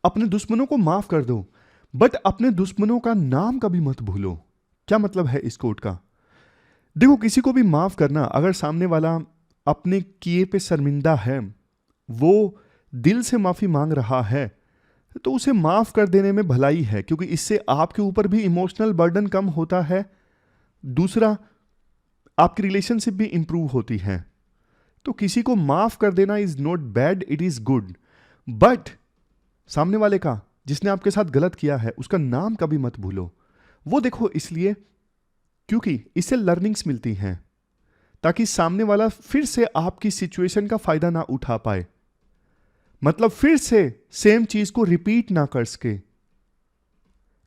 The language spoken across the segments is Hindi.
अपने दुश्मनों को माफ कर दो, बट अपने दुश्मनों का नाम कभी मत भूलो। क्या मतलब है इस कोट का? देखो, किसी को भी माफ करना, अगर सामने वाला अपने किए पे शर्मिंदा है, वो दिल से माफी मांग रहा है, तो उसे माफ कर देने में भलाई है, क्योंकि इससे आपके ऊपर भी इमोशनल बर्डन कम होता है। दूसरा, आपकी रिलेशनशिप भी इंप्रूव होती है। तो किसी को माफ कर देना is not bad, it is good. But सामने वाले का, जिसने आपके साथ गलत किया है, उसका नाम कभी मत भूलो। वो देखो इसलिए क्योंकि इससे लर्निंग्स मिलती हैं, ताकि सामने वाला फिर से आपकी सिचुएशन का फायदा ना उठा पाए, मतलब फिर से सेम चीज को रिपीट ना कर सके।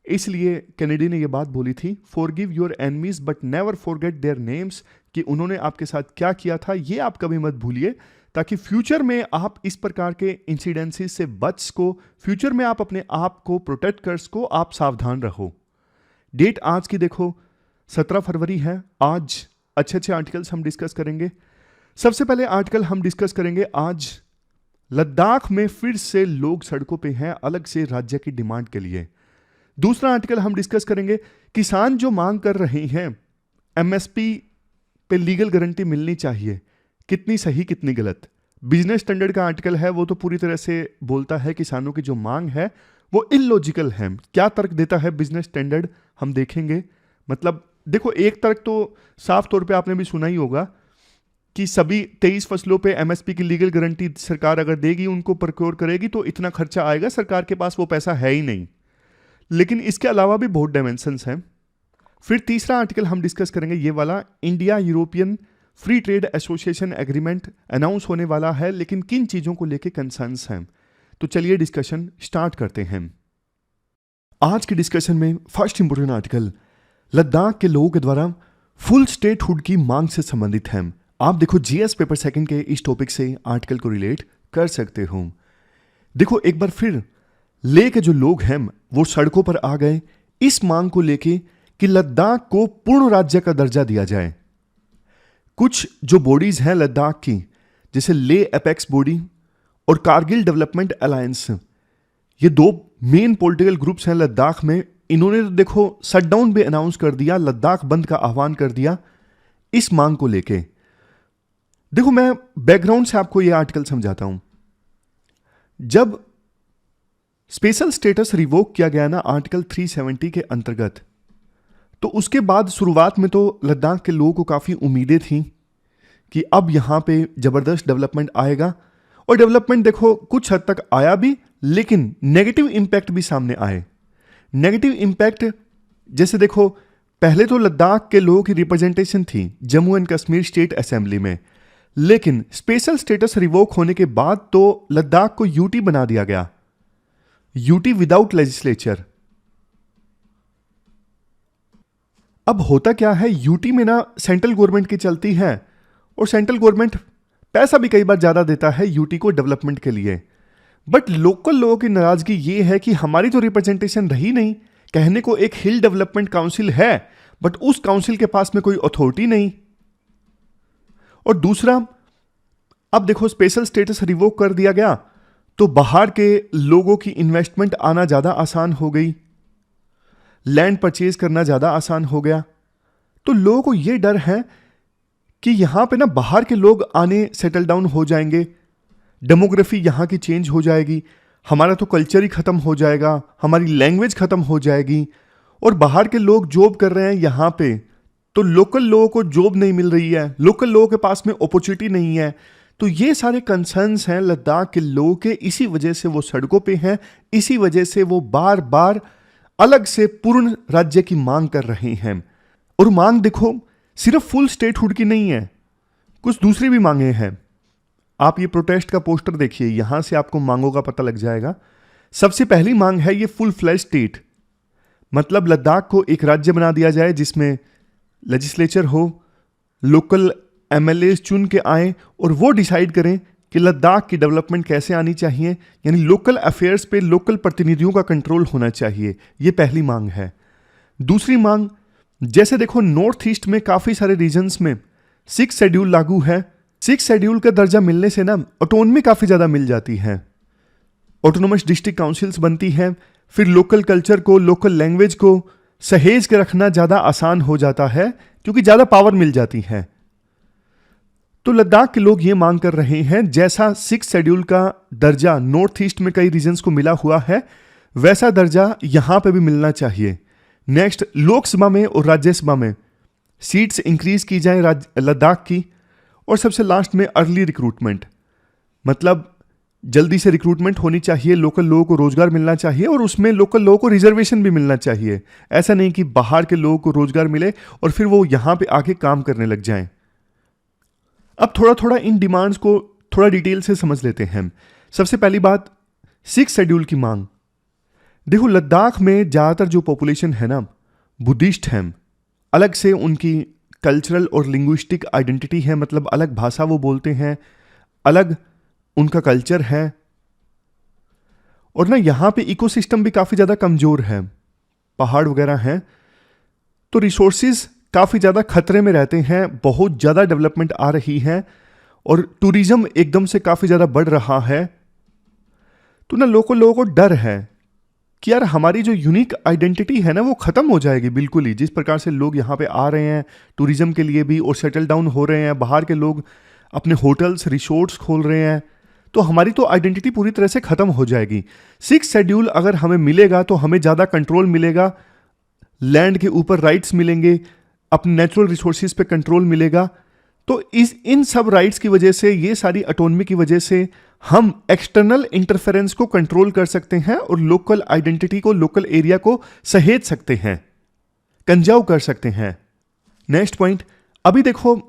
इसलिए कैनेडी ने यह बात बोली थी, forgive your enemies but never forget their names, कि उन्होंने आपके साथ क्या किया था ये आप कभी मत भूलिए, ताकि फ्यूचर में आप इस प्रकार के इंसिडेंसेस से बच सको, फ्यूचर में आप अपने आप को प्रोटेक्ट कर सको, आप सावधान रहो। डेट आज की देखो 17 फरवरी है। आज अच्छे अच्छे आर्टिकल्स हम डिस्कस करेंगे। सबसे पहले आर्टिकल हम डिस्कस करेंगे आज, लद्दाख में फिर से लोग सड़कों पे हैं अलग से राज्य की डिमांड के लिए। दूसरा आर्टिकल हम डिस्कस करेंगे, किसान जो मांग कर रहे हैं एमएसपी पे लीगल गारंटी मिलनी चाहिए, कितनी सही कितनी गलत। बिजनेस स्टैंडर्ड का आर्टिकल है, वो तो पूरी तरह से बोलता है किसानों की जो मांग है वो इलॉजिकल है। क्या तर्क देता है बिजनेस स्टैंडर्ड हम देखेंगे। मतलब देखो, एक तर्क तो साफ तौर पे आपने भी सुना ही होगा कि सभी 23 फसलों पे एमएसपी की लीगल गारंटी सरकार अगर देगी, उनको प्रोक्योर करेगी, तो इतना खर्चा आएगा, सरकार के पास वो पैसा है ही नहीं। लेकिन इसके अलावा भी बहुत डायमेंशंस हैं। फिर तीसरा आर्टिकल हम डिस्कस करेंगे ये वाला, India European free trade association agreement announce होने वाला है, लेकिन किन चीजों को लेकर कंसर्न्स हैं। तो चलिए डिस्कशन स्टार्ट करते हैं। आज के डिस्कशन में फर्स्ट इंपोर्टेंट आर्टिकल लद्दाख के लोगों के द्वारा फुल स्टेटहुड की मांग से संबंधित है। आप देखो जीएस पेपर सेकंड के इस टॉपिक से आर्टिकल को रिलेट कर सकते हो। देखो एक बार फिर ले के जो लोग हैं वो सड़कों पर आ गए इस मांग को लेके कि लद्दाख को पूर्ण राज्य का दर्जा दिया जाए। कुछ जो बॉडीज हैं लद्दाख की, जैसे ले एपेक्स बॉडी और कारगिल डेवलपमेंट अलायंस, ये दो मेन पॉलिटिकल ग्रुप्स हैं लद्दाख में। इन्होंने तो देखो शटडाउन भी अनाउंस कर दिया, लद्दाख बंद का आह्वान कर दिया इस मांग को लेके। देखो मैं बैकग्राउंड से आपको यह आर्टिकल समझाता हूं। जब स्पेशल स्टेटस रिवोक किया गया ना आर्टिकल 370 के अंतर्गत, तो उसके बाद शुरुआत में तो लद्दाख के लोगों को काफ़ी उम्मीदें थी कि अब यहाँ पे ज़बरदस्त डेवलपमेंट आएगा। और डेवलपमेंट देखो कुछ हद तक आया भी, लेकिन नेगेटिव इम्पैक्ट भी सामने आए। नेगेटिव इम्पैक्ट जैसे देखो, पहले तो लद्दाख के लोगों की रिप्रेजेंटेशन थी Jammu and Kashmir state assembly में, लेकिन स्पेशल स्टेटस रिवोक होने के बाद तो लद्दाख को यूटी बना दिया गया, यूटी विदाउट लेजिस्लेचर। अब होता क्या है, यूटी में ना सेंट्रल गवर्नमेंट की चलती है, और सेंट्रल गवर्नमेंट पैसा भी कई बार ज़्यादा देता है यूटी को डेवलपमेंट के लिए। बट लोकल लोगों की नाराज़गी ये है कि हमारी तो रिप्रेजेंटेशन रही नहीं। कहने को एक हिल डेवलपमेंट काउंसिल है, बट उस काउंसिल के पास में कोई अथॉरिटी नहीं। और दूसरा, अब देखो स्पेशल स्टेटस रिवोक कर दिया गया तो बाहर के लोगों की इन्वेस्टमेंट आना ज़्यादा आसान हो गई, लैंड परचेज करना ज़्यादा आसान हो गया। तो लोगों को यह डर है कि यहां पे ना बाहर के लोग आने सेटल डाउन हो जाएंगे, डेमोग्राफी यहां की चेंज हो जाएगी, हमारा तो कल्चर ही खत्म हो जाएगा, हमारी लैंग्वेज खत्म हो जाएगी। और बाहर के लोग जॉब कर रहे हैं यहां पे, तो लोकल लोगों को जॉब नहीं मिल रही है, लोकल लोगों के पास में अपॉर्चुनिटी नहीं है। तो ये सारे कंसर्न्स हैं लद्दाख के लोगों के, इसी वजह से वो सड़कों पे हैं, इसी वजह से वो बार बार अलग से पूर्ण राज्य की मांग कर रहे हैं। और मांग देखो सिर्फ फुल स्टेटहुड की नहीं है, कुछ दूसरी भी मांगे हैं। आप ये प्रोटेस्ट का पोस्टर देखिए, यहां से आपको मांगों का पता लग जाएगा। सबसे पहली मांग है ये फुल फ्लैश स्टेट, मतलब लद्दाख को एक राज्य बना दिया जाए जिसमें लेजिस्लेचर हो, लोकल एमएलए चुन के आए और वो डिसाइड करें कि लद्दाख की डेवलपमेंट कैसे आनी चाहिए, यानी लोकल अफेयर्स पे लोकल प्रतिनिधियों का कंट्रोल होना चाहिए। ये पहली मांग है। दूसरी मांग, जैसे देखो नॉर्थ ईस्ट में काफ़ी सारे रीजन्स में 6 शेड्यूल लागू है। 6 शेड्यूल का दर्जा मिलने से ना ऑटोनमी काफ़ी ज़्यादा मिल जाती है, ऑटोनोमस डिस्ट्रिक्ट काउंसिल्स बनती हैं, फिर लोकल कल्चर को, लोकल लैंग्वेज को सहेज के रखना ज़्यादा आसान हो जाता है क्योंकि ज़्यादा पावर मिल जाती है। तो लद्दाख के लोग ये मांग कर रहे हैं जैसा 6 शेड्यूल का दर्जा नॉर्थ ईस्ट में कई रीजन्स को मिला हुआ है, वैसा दर्जा यहां पे भी मिलना चाहिए। नेक्स्ट, लोकसभा में और राज्यसभा में सीट्स इंक्रीज की जाए लद्दाख की। और सबसे लास्ट में अर्ली रिक्रूटमेंट, मतलब जल्दी से रिक्रूटमेंट होनी चाहिए, लोकल लोगों को रोजगार मिलना चाहिए और उसमें लोकल लोगों को रिजर्वेशन भी मिलना चाहिए। ऐसा नहीं कि बाहर के लोगों को रोजगार मिले और फिर वो यहां पे आके काम करने लग जाएं। अब थोड़ा थोड़ा इन डिमांड्स को थोड़ा डिटेल से समझ लेते हैं। सबसे पहली बात, 6 शेड्यूल की मांग। देखो, लद्दाख में ज़्यादातर जो पॉपुलेशन है ना, बुद्धिस्ट हैं, अलग से उनकी कल्चरल और लिंग्विस्टिक आइडेंटिटी है, मतलब अलग भाषा वो बोलते हैं, अलग उनका कल्चर है। और ना यहाँ पे इकोसिस्टम भी काफ़ी ज़्यादा कमज़ोर है, पहाड़ वगैरह हैं, तो रिसोर्सेज काफ़ी ज़्यादा खतरे में रहते हैं, बहुत ज़्यादा डेवलपमेंट आ रही है और टूरिज्म एकदम से काफ़ी ज़्यादा बढ़ रहा है। तो ना लोगों को डर है कि यार हमारी जो यूनिक आइडेंटिटी है ना वो ख़त्म हो जाएगी बिल्कुल ही। जिस प्रकार से लोग यहाँ पे आ रहे हैं टूरिज्म के लिए भी और सेटल डाउन हो रहे हैं, बाहर के लोग अपने होटल्स रिसोर्ट्स खोल रहे हैं, तो हमारी तो आइडेंटिटी पूरी तरह से ख़त्म हो जाएगी। 6 शेड्यूल अगर हमें मिलेगा तो हमें ज़्यादा कंट्रोल मिलेगा, लैंड के ऊपर राइट्स मिलेंगे, अपने नेचुरल रिसोर्सेज पे कंट्रोल मिलेगा। तो इन सब राइट्स की वजह से, ये सारी ऑटोनॉमी की वजह से हम एक्सटर्नल इंटरफेरेंस को कंट्रोल कर सकते हैं और लोकल आइडेंटिटी को, लोकल एरिया को सहेज सकते हैं, कंजर्व कर सकते हैं। नेक्स्ट पॉइंट, अभी देखो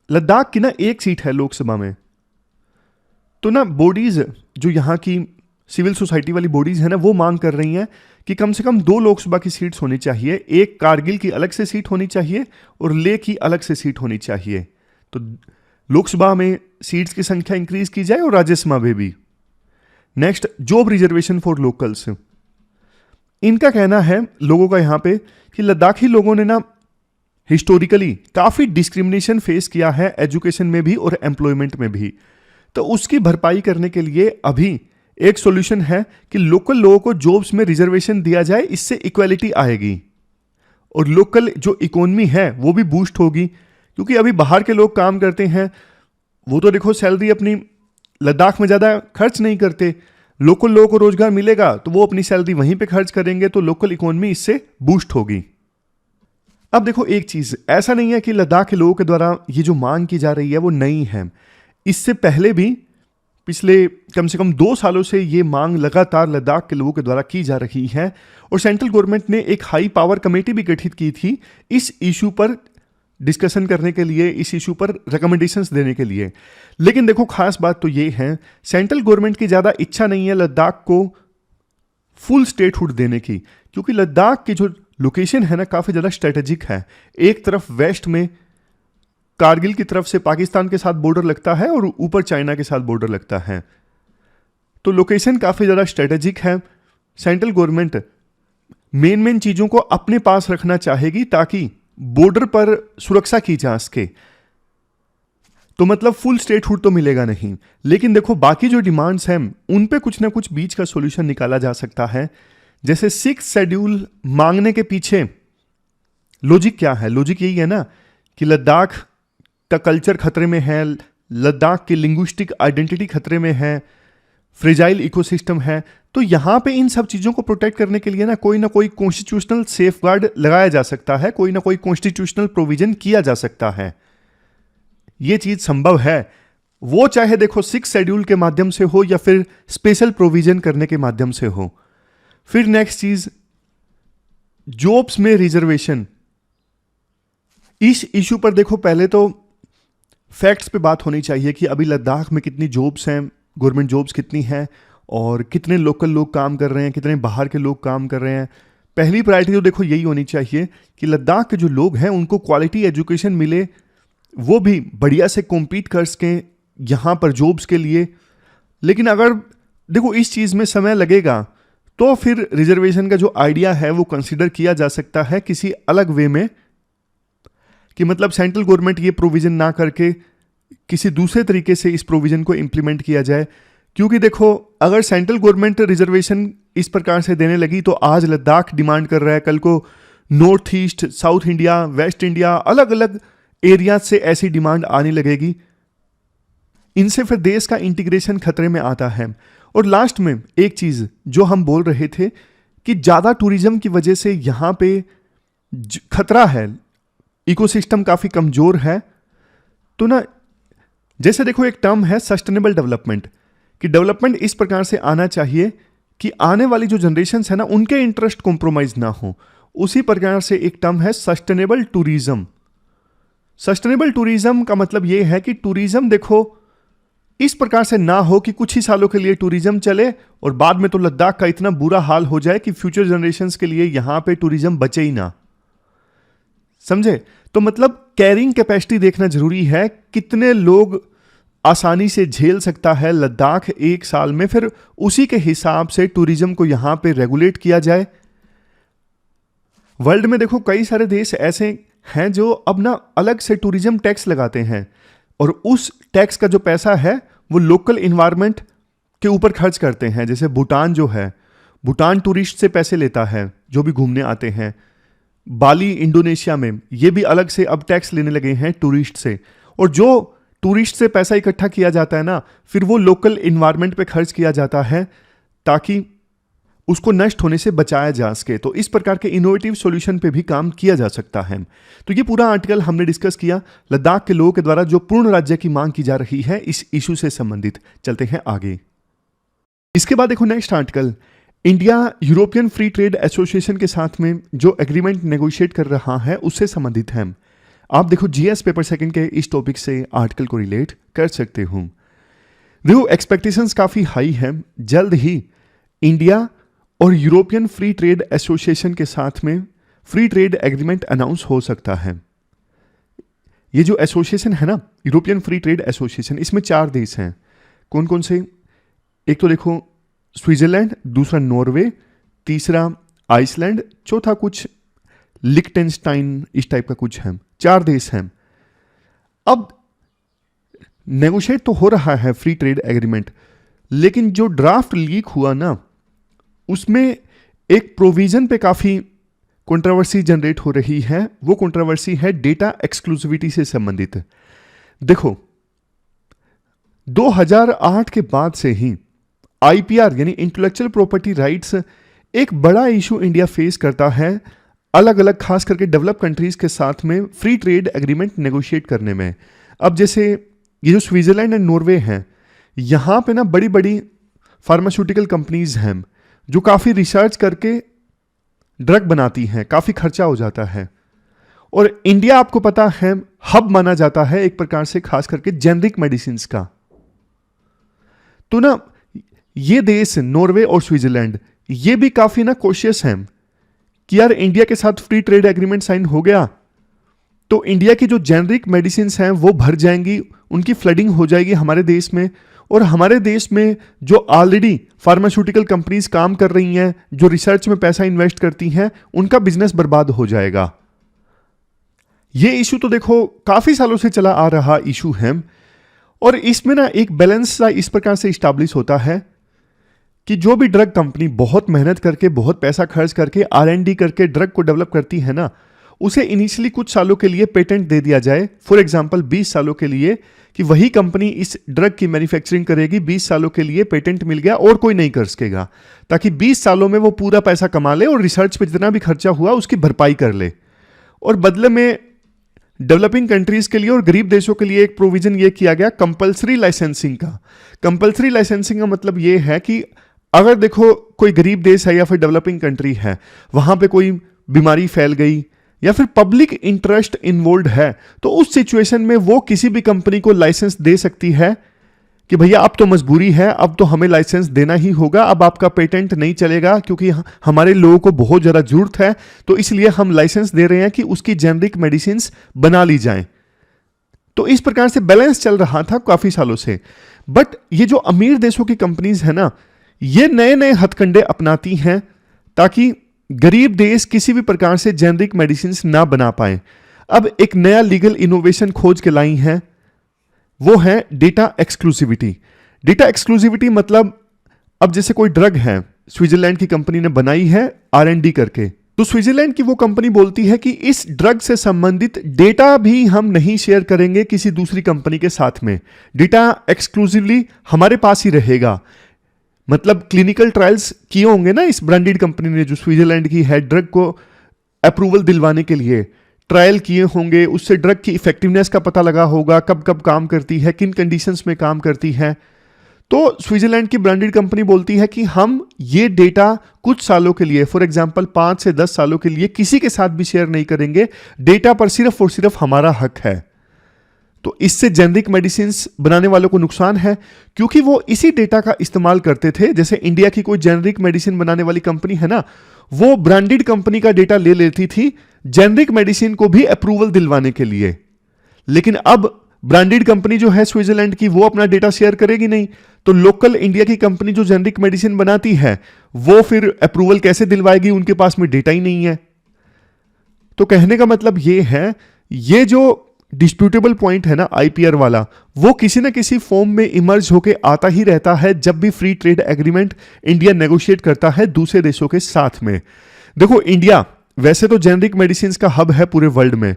लद्दाख की ना 1 सीट है लोकसभा में, तो ना बॉडीज जो यहाँ की सिविल सोसाइटी वाली बॉडीज है ना, वो मांग कर रही हैं कि कम से कम 2 लोकसभा की सीट्स होनी चाहिए, एक कारगिल की अलग से सीट होनी चाहिए और लेह की अलग से सीट होनी चाहिए। तो लोकसभा में सीट्स की संख्या इंक्रीज की जाए और राज्यसभा में भी। Next, job reservation for locals. इनका कहना है लोगों का यहाँ पे कि लद्दाखी लोगों ने ना हिस्टोरिकली काफ़ी डिस्क्रिमिनेशन फेस किया है एजुकेशन में भी और एम्प्लॉयमेंट में भी। तो उसकी भरपाई करने के लिए अभी एक सॉल्यूशन है कि लोकल लोगों को जॉब्स में रिजर्वेशन दिया जाए, इससे इक्वालिटी आएगी और लोकल जो इकोनॉमी है वो भी बूस्ट होगी। क्योंकि अभी बाहर के लोग काम करते हैं, वो तो देखो सैलरी अपनी लद्दाख में ज़्यादा खर्च नहीं करते, लोकल लोगों को रोजगार मिलेगा तो वो अपनी सैलरी वहीं पे खर्च करेंगे, तो लोकल इकोनॉमी इससे बूस्ट होगी। अब देखो एक चीज़, ऐसा नहीं है कि लद्दाख के लोगों के द्वारा ये जो मांग की जा रही है वो नई है। इससे पहले भी पिछले कम से कम 2 सालों से ये मांग लगातार लद्दाख के लोगों के द्वारा की जा रही है और सेंट्रल गवर्नमेंट ने एक हाई पावर कमेटी भी गठित की थी इस इशू पर डिस्कशन करने के लिए, इस इशू पर रिकमेंडेशंस देने के लिए। लेकिन देखो खास बात तो ये है, सेंट्रल गवर्नमेंट की ज़्यादा इच्छा नहीं है लद्दाख को फुल स्टेटहुड देने की, क्योंकि लद्दाख की जो लोकेशन है ना काफ़ी ज़्यादा स्ट्रेटेजिक है। एक तरफ वेस्ट में कारगिल की तरफ से पाकिस्तान के साथ बॉर्डर लगता है और ऊपर चाइना के साथ बॉर्डर लगता है, तो लोकेशन काफ़ी ज़्यादा स्ट्रेटेजिक है। सेंट्रल गवर्नमेंट मेन चीज़ों को अपने पास रखना चाहेगी ताकि बॉर्डर पर सुरक्षा की जा सके। तो मतलब फुल स्टेटहुड तो मिलेगा नहीं, लेकिन देखो बाकी जो डिमांड्स हैं उन पे कुछ ना कुछ बीच का सॉल्यूशन निकाला जा सकता है। जैसे 6 शेड्यूल मांगने के पीछे लॉजिक क्या है? लॉजिक यही है ना कि लद्दाख का कल्चर खतरे में है, लद्दाख की लिंग्विस्टिक आइडेंटिटी खतरे में है, फ्रेजाइल इकोसिस्टम है। तो यहाँ पे इन सब चीज़ों को प्रोटेक्ट करने के लिए ना कोई कॉन्स्टिट्यूशनल सेफगार्ड लगाया जा सकता है, कोई ना कोई कॉन्स्टिट्यूशनल प्रोविजन किया जा सकता है। ये चीज़ संभव है, वो चाहे देखो 6 शेड्यूल के माध्यम से हो या फिर स्पेशल प्रोविजन करने के माध्यम से हो। फिर नेक्स्ट चीज़, जॉब्स में रिजर्वेशन। इस इशू पर देखो पहले तो फैक्ट्स पे बात होनी चाहिए कि अभी लद्दाख में कितनी जॉब्स हैं, गवर्नमेंट जॉब्स कितनी हैं और कितने लोकल लोग काम कर रहे हैं, कितने बाहर के लोग काम कर रहे हैं। पहली प्रायोरिटी तो देखो यही होनी चाहिए कि लद्दाख के जो लोग हैं उनको क्वालिटी एजुकेशन मिले, वो भी बढ़िया से कॉम्पीट कर सकें यहाँ पर जॉब्स के लिए। लेकिन अगर देखो इस चीज़ में समय लगेगा तो फिर रिजर्वेशन का जो आइडिया है वो कंसिडर किया जा सकता है किसी अलग वे में, कि मतलब सेंट्रल गवर्नमेंट ये प्रोविज़न ना करके किसी दूसरे तरीके से इस प्रोविज़न को इम्प्लीमेंट किया जाए। क्योंकि देखो, अगर सेंट्रल गवर्नमेंट रिजर्वेशन इस प्रकार से देने लगी तो आज लद्दाख डिमांड कर रहा है, कल को north east, south India, waste India, अलग अलग एरिया से ऐसी डिमांड आने लगेगी। इनसे फिर देश का इंटीग्रेशन खतरे में आता है। और लास्ट में एक चीज जो हम बोल रहे थे कि ज्यादा टूरिज्म की वजह से यहां पे खतरा है, इकोसिस्टम काफी कमजोर है। तो ना, जैसे देखो एक टर्म है सस्टेनेबल डेवलपमेंट, कि डेवलपमेंट इस प्रकार से आना चाहिए कि आने वाली जो जनरेशन है ना, उनके इंटरेस्ट कॉम्प्रोमाइज ना हो। उसी प्रकार से एक टर्म है सस्टेनेबल टूरिज्म। सस्टेनेबल टूरिज्म का मतलब यह है कि टूरिज्म देखो इस प्रकार से ना हो कि कुछ ही सालों के लिए टूरिज्म चले और बाद में तो लद्दाख का इतना बुरा हाल हो जाए कि फ्यूचर जनरेशंस के लिए यहां पे टूरिज्म बचे ही ना। समझे? तो मतलब कैरिंग कैपेसिटी देखना जरूरी है, कितने लोग आसानी से झेल सकता है लद्दाख एक साल में, फिर उसी के हिसाब से टूरिज्म को यहां पे रेगुलेट किया जाए। वर्ल्ड में देखो कई सारे देश ऐसे हैं जो अब ना अलग से टूरिज्म टैक्स लगाते हैं और उस टैक्स का जो पैसा है वो लोकल इन्वायरमेंट के ऊपर खर्च करते हैं। जैसे भूटान जो है, भूटान टूरिस्ट से पैसे लेता है जो भी घूमने आते हैं। बाली इंडोनेशिया में ये भी अलग से अब टैक्स लेने लगे हैं टूरिस्ट से। और जो टूरिस्ट से पैसा इकट्ठा किया जाता है ना, फिर वो लोकल इन्वायरमेंट पे खर्च किया जाता है ताकि उसको नष्ट होने से बचाया जा सके। तो इस प्रकार के इनोवेटिव सॉल्यूशन पे भी काम किया जा सकता है। तो ये पूरा आर्टिकल हमने डिस्कस किया लद्दाख के लोगों के द्वारा जो पूर्ण राज्य की मांग की जा रही है इस इशू से संबंधित। चलते हैं आगे। इसके बाद देखो next article, India European free trade association के साथ में जो एग्रीमेंट नेगोशिएट कर रहा है उससे संबंधित है। आप देखो जीएस पेपर सेकंड के इस टॉपिक से आर्टिकल को रिलेट कर सकते हो। देखो एक्सपेक्टेशंस काफी हाई है, जल्द ही इंडिया और यूरोपियन फ्री ट्रेड एसोसिएशन के साथ में फ्री ट्रेड एग्रीमेंट अनाउंस हो सकता है। ये जो एसोसिएशन है ना, यूरोपियन फ्री ट्रेड एसोसिएशन, इसमें 4 देश हैं। कौन कौन से? एक तो देखो स्विट्जरलैंड, दूसरा नॉर्वे, तीसरा आइसलैंड, चौथा कुछ लिक्टेनस्टाइन, इस टाइप का कुछ है। 4 देश हैं। अब नेगोशिएट तो हो रहा है फ्री ट्रेड एग्रीमेंट, लेकिन जो ड्राफ्ट लीक हुआ ना उसमें एक प्रोविजन पे काफी कंट्रोवर्सी जनरेट हो रही है। वो कंट्रोवर्सी है डेटा एक्सक्लूसिविटी से संबंधित। देखो 2008 के बाद से ही आईपीआर यानी इंटेलेक्चुअल प्रॉपर्टी राइट्स एक बड़ा इशू इंडिया फेस करता है, अलग अलग खास करके डेवलप कंट्रीज के साथ में फ्री ट्रेड एग्रीमेंट नेगोशिएट करने में। अब जैसे ये जो स्विट्जरलैंड एंड नॉर्वे हैं, यहां पे ना बड़ी बड़ी फार्मास्यूटिकल कंपनीज हैं जो काफी रिसर्च करके ड्रग बनाती हैं, काफी खर्चा हो जाता है। और इंडिया आपको पता है हब माना जाता है एक प्रकार से, खास करके जेनरिक मेडिसिन का। तो ना ये देश नॉर्वे और स्विट्जरलैंड ये भी काफी ना कॉशियस हैं कि यार इंडिया के साथ फ्री ट्रेड एग्रीमेंट साइन हो गया तो इंडिया की जो जेनरिक मेडिसिन हैं वो भर जाएंगी, उनकी फ्लडिंग हो जाएगी हमारे देश में। और हमारे देश में जो ऑलरेडी फार्मास्यूटिकल कंपनीज काम कर रही हैं, जो रिसर्च में पैसा इन्वेस्ट करती हैं, उनका बिजनेस बर्बाद हो जाएगा। ये इशू तो देखो काफी सालों से चला आ रहा इशू है। और इसमें ना एक बैलेंस इस प्रकार से इस्टेब्लिश होता है कि जो भी ड्रग कंपनी बहुत मेहनत करके, बहुत पैसा खर्च करके, R&D करके ड्रग को डेवलप करती है ना, उसे इनिशियली कुछ सालों के लिए पेटेंट दे दिया जाए। फॉर एग्जांपल 20 सालों के लिए, कि वही कंपनी इस ड्रग की मैन्युफैक्चरिंग करेगी, 20 सालों के लिए पेटेंट मिल गया और कोई नहीं कर सकेगा, ताकि 20 सालों में वो पूरा पैसा कमा ले और रिसर्च पे जितना भी खर्चा हुआ उसकी भरपाई कर ले। और बदले में डेवलपिंग कंट्रीज के लिए और गरीब देशों के लिए एक प्रोविजन ये किया गया कंपल्सरी लाइसेंसिंग का। कंपल्सरी लाइसेंसिंग का मतलब ये है कि अगर देखो कोई गरीब देश है या फिर डेवलपिंग कंट्री है, वहां पे कोई बीमारी फैल गई या फिर पब्लिक इंटरेस्ट इन्वॉल्व है, तो उस सिचुएशन में वो किसी भी कंपनी को लाइसेंस दे सकती है कि भैया अब तो मजबूरी है, अब तो हमें लाइसेंस देना ही होगा, अब आपका पेटेंट नहीं चलेगा क्योंकि हमारे लोगों को बहुत ज़्यादा जरूरत है, तो इसलिए हम लाइसेंस दे रहे हैं कि उसकी जेनरिक मेडिसिन बना ली जाए। तो इस प्रकार से बैलेंस चल रहा था काफ़ी सालों से। बट ये जो अमीर देशों की कंपनीज है ना, ये नए नए हथकंडे अपनाती हैं ताकि गरीब देश किसी भी प्रकार से जेनरिक मेडिसिन ना बना पाए। अब एक नया लीगल इनोवेशन खोज के लाई है, वो है डेटा एक्सक्लूसिविटी। डेटा एक्सक्लूसिविटी मतलब अब जैसे कोई ड्रग है, स्विट्जरलैंड की कंपनी ने बनाई है R&D करके, तो स्विट्जरलैंड की वो कंपनी बोलती है कि इस ड्रग से संबंधित डेटा भी हम नहीं शेयर करेंगे किसी दूसरी कंपनी के साथ में, डेटा एक्सक्लूसिवली हमारे पास ही रहेगा। मतलब क्लिनिकल ट्रायल्स किए होंगे ना इस ब्रांडेड कंपनी ने जो स्विट्जरलैंड की है, ड्रग को अप्रूवल दिलवाने के लिए ट्रायल किए होंगे, उससे ड्रग की इफेक्टिवनेस का पता लगा होगा, कब कब काम करती है, किन कंडीशंस में काम करती है। तो स्विट्जरलैंड की ब्रांडेड कंपनी बोलती है कि हम ये डेटा कुछ सालों के लिए, फॉर एग्जांपल 5 से 10 सालों के लिए किसी के साथ भी शेयर नहीं करेंगे, डेटा पर सिर्फ और सिर्फ हमारा हक है। तो इससे जेनरिक मेडिसिन बनाने वालों को नुकसान है, क्योंकि वो इसी डेटा का इस्तेमाल करते थे। जैसे इंडिया की कोई जेनरिक मेडिसिन बनाने वाली कंपनी है ना, वो ब्रांडेड कंपनी का डेटा ले लेती थी जेनरिक मेडिसिन को भी अप्रूवल दिलवाने के लिए। लेकिन अब ब्रांडेड कंपनी जो है स्विट्जरलैंड की, वो अपना डेटा शेयर करेगी नहीं, तो लोकल इंडिया की कंपनी जो जेनरिक मेडिसिन बनाती है वो फिर अप्रूवल कैसे दिलवाएगी, उनके पास में डेटा ही नहीं है। तो कहने का मतलब ये है, ये जो डिस्प्यूटेबल पॉइंट है ना आईपीआर वाला, वो किसी ना किसी फॉर्म में इमर्ज होके आता ही रहता है जब भी free trade agreement India negotiate करता है दूसरे देशों के साथ में। देखो, इंडिया वैसे तो जेनरिक मेडिसिन का हब है पूरे वर्ल्ड में,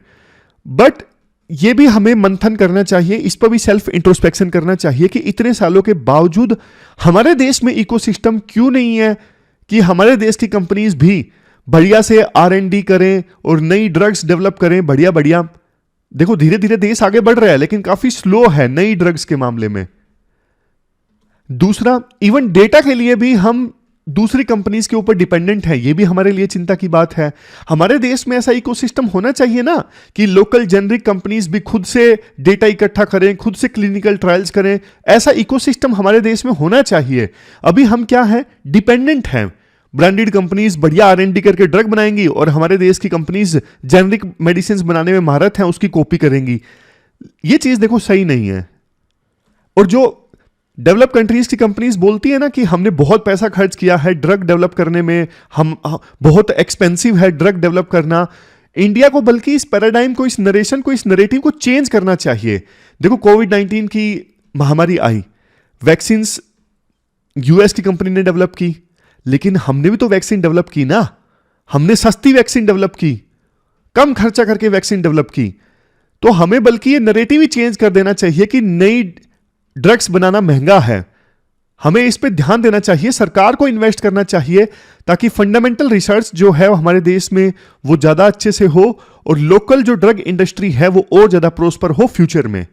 बट ये भी हमें मंथन करना चाहिए, इस पर भी सेल्फ इंट्रोस्पेक्शन करना चाहिए कि इतने सालों के बावजूद हमारे देश में इकोसिस्टम क्यों नहीं है कि हमारे देश की कंपनीज भी बढ़िया से R&D करें और नई ड्रग्स डेवलप करें बढ़िया बढ़िया। देखो, धीरे धीरे देश आगे बढ़ रहा है, लेकिन काफी स्लो है नई ड्रग्स के मामले में। दूसरा, इवन डेटा के लिए भी हम दूसरी कंपनीज के ऊपर डिपेंडेंट है, ये भी हमारे लिए चिंता की बात है। हमारे देश में ऐसा इकोसिस्टम होना चाहिए ना कि लोकल जेनरिक कंपनीज भी खुद से डेटा इकट्ठा करें, खुद से क्लिनिकल ट्रायल्स करें। ऐसा इकोसिस्टम हमारे देश में होना चाहिए। अभी हम क्या है, डिपेंडेंट हैं। ब्रांडेड कंपनीज बढ़िया R&D करके ड्रग बनाएंगी और हमारे देश की कंपनीज जेनरिक मेडिसिन बनाने में महारत हैं, उसकी कॉपी करेंगी। ये चीज देखो सही नहीं है। और जो डेवलप कंट्रीज की कंपनीज बोलती है ना कि हमने बहुत पैसा खर्च किया है ड्रग डेवलप करने में, हम बहुत एक्सपेंसिव है ड्रग डेवलप करना, इंडिया को बल्कि इस पैराडाइम को, इस नरेशन को, इस नरेटिव को चेंज करना चाहिए। देखो, कोविड-19 की महामारी आई, वैक्सीन यूएस की कंपनी ने डेवलप की, लेकिन हमने भी तो वैक्सीन डेवलप की ना। हमने सस्ती वैक्सीन डेवलप की, कम खर्चा करके वैक्सीन डेवलप की। तो हमें बल्कि ये नरेटिव ही चेंज कर देना चाहिए कि नई ड्रग्स बनाना महंगा है, हमें इस पे ध्यान देना चाहिए, सरकार को इन्वेस्ट करना चाहिए ताकि फंडामेंटल रिसर्च जो है हमारे देश में वो ज्यादा अच्छे से हो और लोकल जो ड्रग इंडस्ट्री है वो और ज्यादा प्रोस्पर हो फ्यूचर में।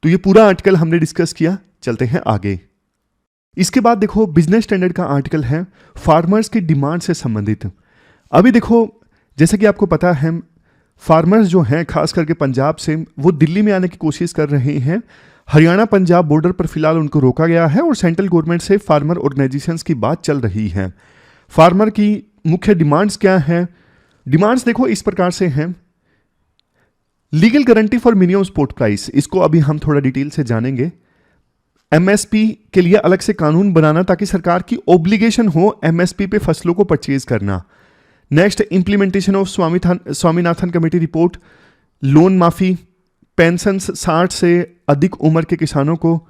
तो ये पूरा आर्टिकल हमने डिस्कस किया, चलते हैं आगे। इसके बाद देखो, बिजनेस स्टैंडर्ड का आर्टिकल है फार्मर्स की डिमांड से संबंधित। अभी देखो, जैसे कि आपको पता है, फार्मर्स जो हैं खास करके पंजाब से, वो दिल्ली में आने की कोशिश कर रहे हैं। हरियाणा पंजाब बॉर्डर पर फिलहाल उनको रोका गया है और सेंट्रल गवर्नमेंट से फार्मर ऑर्गेनाइजेशंस की बात चल रही है। फार्मर की मुख्य डिमांड्स क्या हैं? डिमांड्स देखो इस प्रकार से हैं। Legal guarantee for minimum support price, इसको अभी हम थोड़ा डिटेल से जानेंगे। एमएसपी के लिए अलग से कानून बनाना ताकि सरकार की ऑब्लिगेशन हो एमएसपी पे फसलों को परचेज करना। Next, implementation of Swaminathan committee report, loan माफी, पेंशन 60 से अधिक उम्र के किसानों को,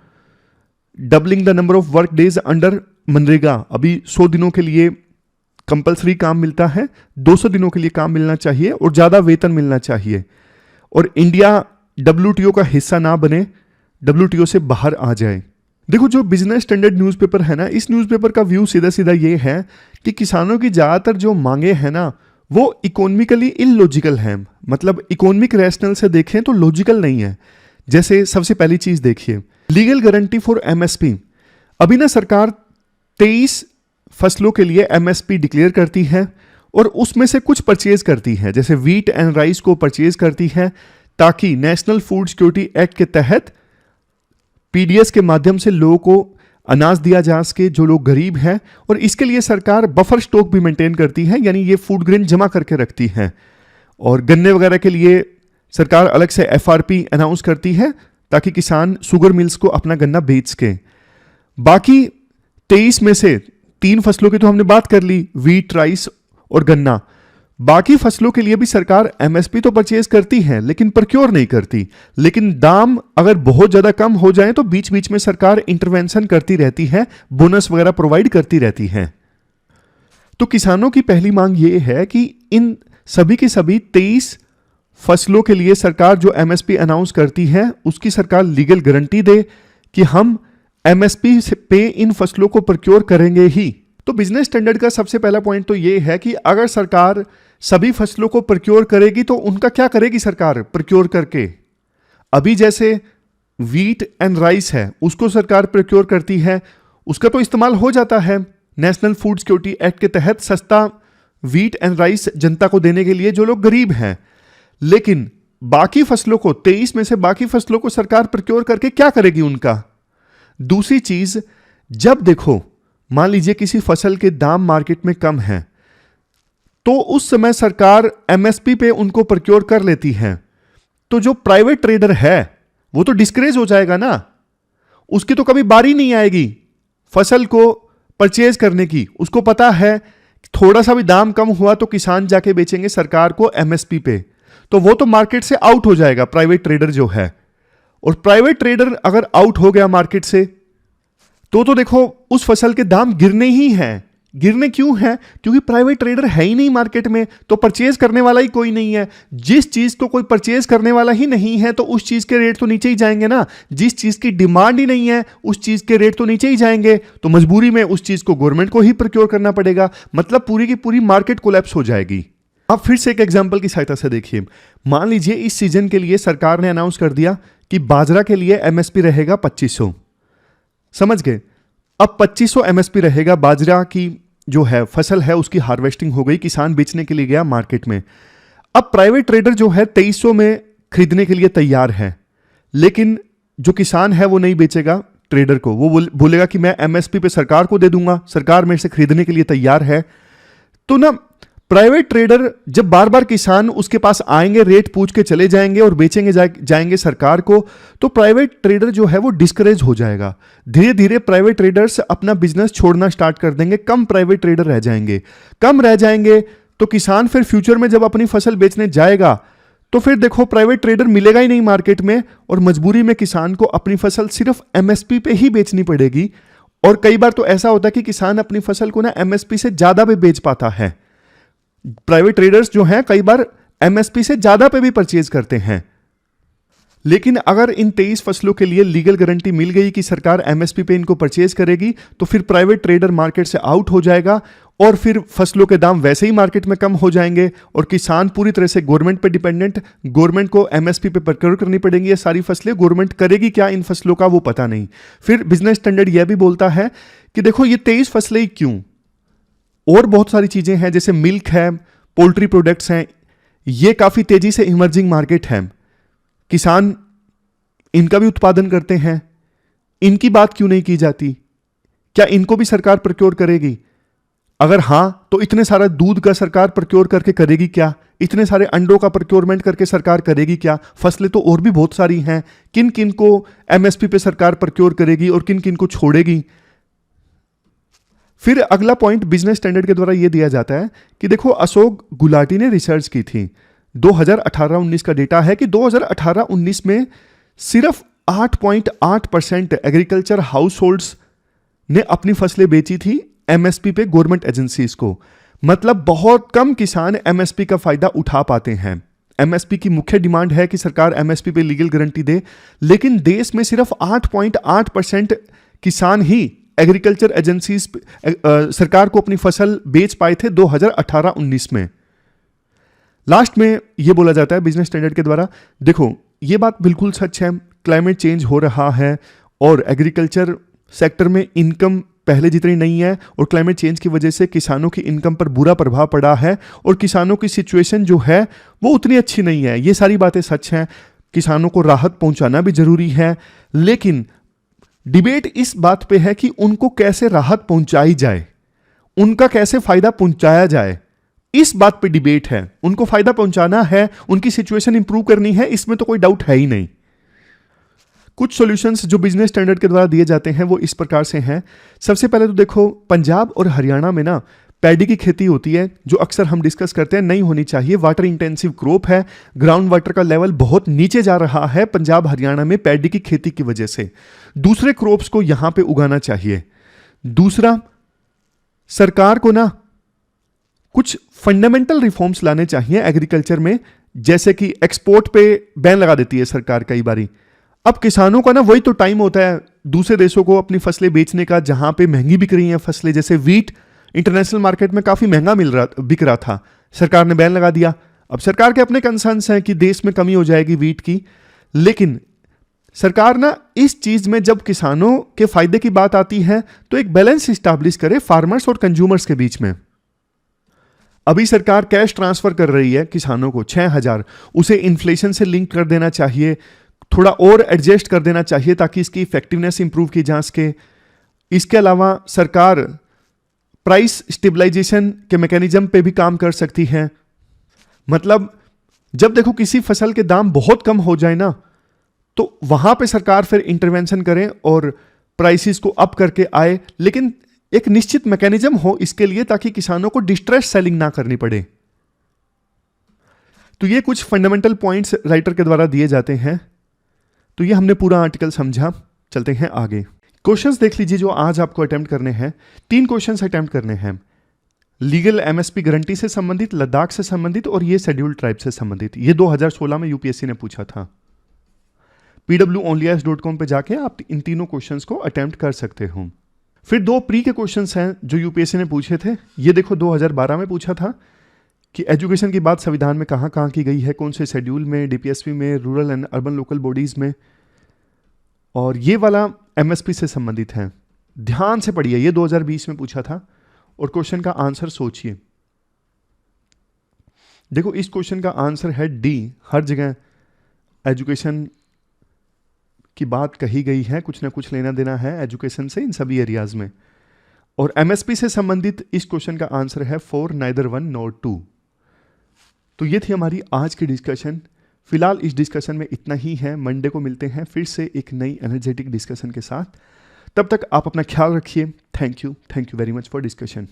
doubling the number of work days under MNREGA. अभी 100 दिनों के लिए कंपलसरी काम मिलता है, 200 दिनों के लिए काम मिलना चाहिए और ज्यादा वेतन मिलना चाहिए। और इंडिया WTO का हिस्सा ना बने, WTO से बाहर आ जाए। देखो, जो बिजनेस स्टैंडर्ड न्यूज़पेपर है ना, इस न्यूज़पेपर का व्यू सीधा सीधा ये है कि किसानों की ज्यादातर जो मांगे हैं ना वो इकोनॉमिकली इलॉजिकल है। मतलब इकोनॉमिक रैशनल से देखें तो लॉजिकल नहीं है। जैसे सबसे पहली चीज देखिए, लीगल गारंटी फॉर एमएसपी। अभी ना सरकार 23 फसलों के लिए एमएसपी डिक्लेयर करती है और उसमें से कुछ परचेज करती है, जैसे व्हीट एंड राइस को परचेज करती है ताकि नेशनल फूड सिक्योरिटी एक्ट के तहत पीडीएस के माध्यम से लोगों को अनाज दिया जा सके जो लोग गरीब हैं। और इसके लिए सरकार बफर स्टॉक भी मेंटेन करती है, यानी ये फूड ग्रेन जमा करके रखती है। और गन्ने वगैरह के लिए सरकार अलग से एफआरपी अनाउंस करती है ताकि किसान शुगर मिल्स को अपना गन्ना बेच सके। बाकी 23 में से 3 फसलों की तो हमने बात कर ली, व्हीट, राइस और गन्ना। बाकी फसलों के लिए भी सरकार एमएसपी तो परचेज करती है लेकिन प्रक्योर नहीं करती। लेकिन दाम अगर बहुत ज्यादा कम हो जाए तो बीच बीच में सरकार इंटरवेंशन करती रहती है, बोनस वगैरह प्रोवाइड करती रहती है। तो किसानों की पहली मांग ये है कि इन सभी की सभी 23 फसलों के लिए सरकार जो एमएसपी अनाउंस करती है उसकी सरकार लीगल गारंटी दे कि हम एमएसपी पे इन फसलों को प्रक्योर करेंगे ही। तो बिजनेस स्टैंडर्ड का सबसे पहला पॉइंट तो ये है कि अगर सरकार सभी फसलों को प्रक्योर करेगी तो उनका क्या करेगी सरकार प्रक्योर करके। अभी जैसे व्हीट एंड राइस है उसको सरकार प्रक्योर करती है, उसका तो इस्तेमाल हो जाता है नेशनल फूड सिक्योरिटी एक्ट के तहत सस्ता व्हीट एंड राइस जनता को देने के लिए जो लोग गरीब हैं। लेकिन बाकी फसलों को 23 में से बाकी फसलों को सरकार प्रक्योर करके क्या करेगी उनका। दूसरी चीज, जब देखो मान लीजिए किसी फसल के दाम मार्केट में कम है तो उस समय सरकार एमएसपी पे उनको प्रक्योर कर लेती है, तो जो प्राइवेट ट्रेडर है वो तो डिस्करेज हो जाएगा ना, उसकी तो कभी बारी नहीं आएगी फसल को परचेज करने की। उसको पता है थोड़ा सा भी दाम कम हुआ तो किसान जाके बेचेंगे सरकार को एमएसपी पे, तो वो तो मार्केट से आउट हो जाएगा प्राइवेट ट्रेडर जो है। और प्राइवेट ट्रेडर अगर आउट हो गया मार्केट से तो देखो उस फसल के दाम गिरने ही हैं। गिरने क्यों है? क्योंकि प्राइवेट ट्रेडर है ही नहीं मार्केट में, तो परचेज करने वाला ही कोई नहीं है। जिस चीज को कोई परचेज करने वाला ही नहीं है तो उस चीज के रेट तो नीचे ही जाएंगे ना। जिस चीज की डिमांड ही नहीं है उस चीज के रेट तो नीचे ही जाएंगे, तो मजबूरी में उस चीज को गवर्नमेंट को ही प्रोक्योर करना पड़ेगा, मतलब पूरी की पूरी मार्केट कोलैप्स हो जाएगी। आप फिर से एक एग्जाम्पल की सहायता से देखिए, मान लीजिए इस सीजन के लिए सरकार ने अनाउंस कर दिया कि बाजरा के लिए एमएसपी रहेगा 2500, समझ गए। अब 2500 एमएसपी रहेगा, बाजरा की जो है फसल है उसकी हार्वेस्टिंग हो गई, किसान बेचने के लिए गया मार्केट में। अब प्राइवेट ट्रेडर जो है 2300 में खरीदने के लिए तैयार है, लेकिन जो किसान है वो नहीं बेचेगा ट्रेडर को, वो बोलेगा कि मैं एमएसपी पे सरकार को दे दूंगा, सरकार मेरे से खरीदने के लिए तैयार है। तो ना प्राइवेट ट्रेडर जब बार बार किसान उसके पास आएंगे, रेट पूछ के चले जाएंगे और बेचेंगे जाएंगे सरकार को, तो प्राइवेट ट्रेडर जो है वो डिस्करेज हो जाएगा। धीरे धीरे प्राइवेट ट्रेडर्स अपना बिजनेस छोड़ना स्टार्ट कर देंगे, कम प्राइवेट ट्रेडर रह जाएंगे। कम रह जाएंगे तो किसान फिर फ्यूचर में जब अपनी फसल बेचने जाएगा तो फिर देखो प्राइवेट ट्रेडर मिलेगा ही नहीं मार्केट में, और मजबूरी में किसान को अपनी फसल सिर्फ एमएसपी पे ही बेचनी पड़ेगी। और कई बार तो ऐसा होता है कि किसान अपनी फसल को ना एमएसपी से ज्यादा भी बेच पाता है। प्राइवेट ट्रेडर्स जो हैं कई बार एमएसपी से ज्यादा पे भी परचेज करते हैं। लेकिन अगर इन 23 फसलों के लिए लीगल गारंटी मिल गई कि सरकार एमएसपी पे इनको परचेज करेगी, तो फिर प्राइवेट ट्रेडर मार्केट से आउट हो जाएगा और फिर फसलों के दाम वैसे ही मार्केट में कम हो जाएंगे और किसान पूरी तरह से गवर्नमेंट पे डिपेंडेंट, गवर्नमेंट को एमएसपी पे प्रक्योर करनी पड़ेंगी ये सारी फसलें। गवर्नमेंट करेगी क्या इन फसलों का वो पता नहीं। फिर बिजनेस स्टैंडर्ड यह भी बोलता है कि देखो ये 23 फसलें ही क्यों, और बहुत सारी चीजें हैं जैसे मिल्क है, पोल्ट्री प्रोडक्ट्स हैं, ये काफी तेजी से इमर्जिंग मार्केट है, किसान इनका भी उत्पादन करते हैं, इनकी बात क्यों नहीं की जाती? क्या इनको भी सरकार प्रक्योर करेगी? अगर हां तो इतने सारा दूध का सरकार प्रक्योर करके करेगी क्या? इतने सारे अंडों का प्रक्योरमेंट करके सरकार करेगी क्या? फसलें तो और भी बहुत सारी हैं, किन किन को एमएसपी पे सरकार प्रक्योर करेगी और किन किन को छोड़ेगी? फिर अगला पॉइंट बिजनेस स्टैंडर्ड के द्वारा यह दिया जाता है कि देखो अशोक गुलाटी ने रिसर्च की थी, 2018-19 का डेटा है कि 2018-19 में सिर्फ 8.8% एग्रीकल्चर हाउस होल्ड्स ने अपनी फसलें बेची थी एमएसपी पे गवर्नमेंट एजेंसीज को। मतलब बहुत कम किसान एमएसपी का फायदा उठा पाते हैं। एमएसपी की मुख्य डिमांड है कि सरकार एमएसपी पे लीगल गारंटी दे, लेकिन देश में सिर्फ 8.8% किसान ही एग्रीकल्चर एजेंसीज सरकार को अपनी फसल बेच पाए थे 2018-19 में। लास्ट में यह बोला जाता है बिजनेस स्टैंडर्ड के द्वारा, देखो यह बात बिल्कुल सच है, क्लाइमेट चेंज हो रहा है और एग्रीकल्चर सेक्टर में इनकम पहले जितनी नहीं है और क्लाइमेट चेंज की वजह से किसानों की इनकम पर बुरा प्रभाव पड़ा है और किसानों की सिचुएशन जो है वो उतनी अच्छी नहीं है। ये सारी बातें सच हैं, किसानों को राहत पहुंचाना भी जरूरी है, लेकिन डिबेट इस बात पे है कि उनको कैसे राहत पहुंचाई जाए, उनका कैसे फायदा पहुंचाया जाए, इस बात पे डिबेट है। उनको फायदा पहुंचाना है, उनकी सिचुएशन इंप्रूव करनी है, इसमें तो कोई डाउट है ही नहीं। कुछ सॉल्यूशंस जो बिजनेस स्टैंडर्ड के द्वारा दिए जाते हैं वो इस प्रकार से हैं। सबसे पहले तो देखो पंजाब और हरियाणा में ना पैडी की खेती होती है जो अक्सर हम डिस्कस करते हैं, नहीं होनी चाहिए। वाटर इंटेंसिव क्रॉप है, ग्राउंड वाटर का लेवल बहुत नीचे जा रहा है पंजाब हरियाणा में पैडी की खेती की वजह से। दूसरे क्रॉप्स को यहां पे उगाना चाहिए। दूसरा, सरकार को ना कुछ फंडामेंटल रिफॉर्म्स लाने चाहिए एग्रीकल्चर में, जैसे कि एक्सपोर्ट पे बैन लगा देती है सरकार कई बारी। अब किसानों का ना वही तो टाइम होता है दूसरे देशों को अपनी फसलें बेचने का, जहां पे महंगी बिक रही हैं फसलें। जैसे वीट इंटरनेशनल मार्केट में काफी महंगा बिक रहा था, सरकार ने बैन लगा दिया। अब सरकार के अपने कंसर्न्स हैं कि देश में कमी हो जाएगी वीट की, लेकिन सरकार ना इस चीज में जब किसानों के फायदे की बात आती है तो एक बैलेंस स्टैब्लिश करे फार्मर्स और कंज्यूमर्स के बीच में। अभी सरकार कैश ट्रांसफर कर रही है किसानों को 6,000, उसे इन्फ्लेशन से लिंक कर देना चाहिए, थोड़ा और एडजस्ट कर देना चाहिए ताकि इसकी इफेक्टिवनेस इंप्रूव की जा सके। इसके अलावा सरकार प्राइस स्टेबलाइजेशन के मैकेनिज्म पे भी काम कर सकती है। मतलब जब देखो किसी फसल के दाम बहुत कम हो जाए ना, तो वहां पे सरकार फिर इंटरवेंशन करे और प्राइसेस को अप करके आए, लेकिन एक निश्चित मैकेनिज्म हो इसके लिए ताकि किसानों को डिस्ट्रेस सेलिंग ना करनी पड़े। तो ये कुछ फंडामेंटल पॉइंट्स राइटर के द्वारा दिए जाते हैं। तो ये हमने पूरा आर्टिकल समझा, चलते हैं आगे। क्वेश्चंस देख लीजिए जो आज आपको अटेम्प्ट करने हैं। 3 क्वेश्चंस अटेम्प्ट करने हैं, लीगल एमएसपी गारंटी से संबंधित, लद्दाख से संबंधित और ये शेड्यूल्ड ट्राइब से संबंधित। ये 2016 में यूपीएससी ने पूछा था। pwonlyas.com पे जाके आप इन तीनों क्वेश्चंस को अटेम्प्ट कर सकते हो। फिर 2 प्री के क्वेश्चंस हैं जो यूपीएससी ने पूछे थे। ये देखो 2012 में पूछा था कि एजुकेशन की बात संविधान में कहाँ कहाँ की गई है, कौन से शेड्यूल में, डीपीएसपी में, rural and urban local bodies में। और ये वाला एमएसपी से संबंधित है, ध्यान से पढ़िए। ये 2020 में पूछा था और क्वेश्चन का आंसर सोचिए। देखो इस क्वेश्चन का आंसर है डी। हर जगह एजुकेशन की बात कही गई है, कुछ ना कुछ लेना देना है एजुकेशन से इन सभी एरियाज में। और एमएसपी से संबंधित इस क्वेश्चन का आंसर है 4 neither 1 nor 2। तो ये थी हमारी आज की डिस्कशन। फिलहाल इस डिस्कशन में इतना ही है। मंडे को मिलते हैं फिर से एक नई एनर्जेटिक डिस्कशन के साथ। तब तक आप अपना ख्याल रखिए। Thank you very much for discussion.